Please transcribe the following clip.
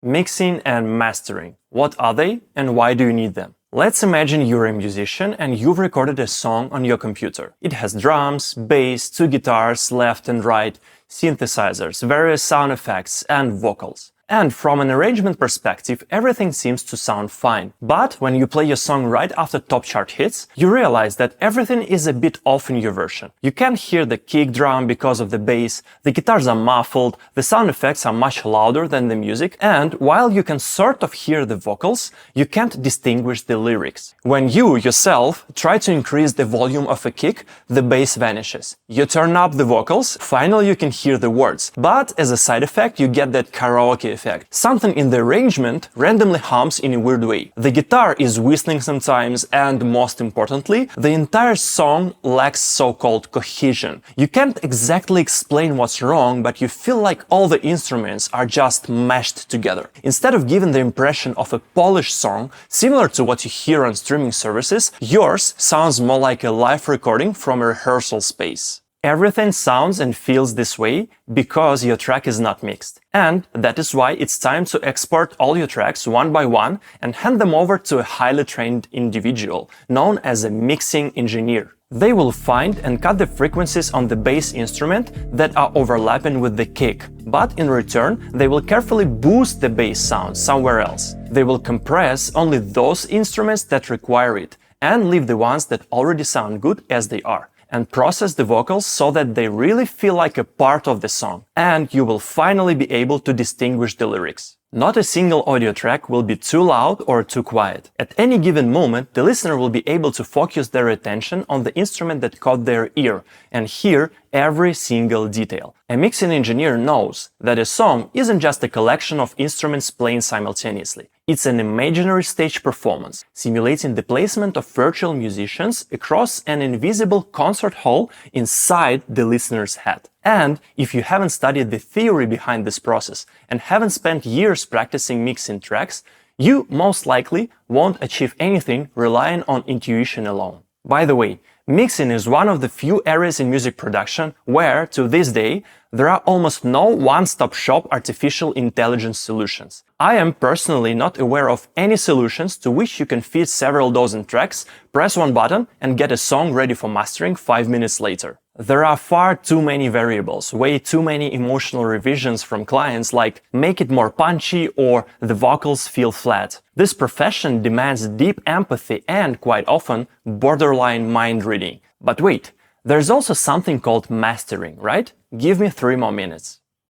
Mixing and mastering. What are they and why do you need them? Let's imagine you're a musician and you've recorded a song on your computer. It has drums, bass, two guitars, left and right, synthesizers, various sound effects, and vocals. And from an arrangement perspective, everything seems to sound fine. But when you play your song right after top chart hits, you realize that everything is a bit off in your version. You can't hear the kick drum because of the bass, the guitars are muffled, the sound effects are much louder than the music, and while you can sort of hear the vocals, you can't distinguish the lyrics. When you, yourself, try to increase the volume of a kick, the bass vanishes. You turn up the vocals, finally you can hear the words, but as a side effect you get that karaoke effect. Something in the arrangement randomly hums in a weird way. The guitar is whistling sometimes, and most importantly, the entire song lacks so-called cohesion. You can't exactly explain what's wrong, but you feel like all the instruments are just mashed together. Instead of giving the impression of a polished song, similar to what you hear on streaming services, yours sounds more like a live recording from a rehearsal space. Everything sounds and feels this way because your track is not mixed. And that is why it's time to export all your tracks one by one and hand them over to a highly trained individual, known as a mixing engineer. They will find and cut the frequencies on the bass instrument that are overlapping with the kick, but in return, they will carefully boost the bass sound somewhere else. They will compress only those instruments that require it and leave the ones that already sound good as they are, and process the vocals so that they really feel like a part of the song, and you will finally be able to distinguish the lyrics. Not a single audio track will be too loud or too quiet. At any given moment, the listener will be able to focus their attention on the instrument that caught their ear and hear every single detail. A mixing engineer knows that a song isn't just a collection of instruments playing simultaneously. It's an imaginary stage performance, simulating the placement of virtual musicians across an invisible concert hall inside the listener's head. And if you haven't studied the theory behind this process and haven't spent years practicing mixing tracks, you most likely won't achieve anything relying on intuition alone. By the way, mixing is one of the few areas in music production where, to this day, there are almost no one-stop shop artificial intelligence solutions. I am personally not aware of any solutions to which you can feed several dozen tracks, press one button, and get a song ready for mastering 5 minutes later. There are far too many variables, way too many emotional revisions from clients like make it more punchy or the vocals feel flat. This profession demands deep empathy and, quite often, borderline mind reading. But wait, there's also something called mastering, right? Give me 3 more minutes.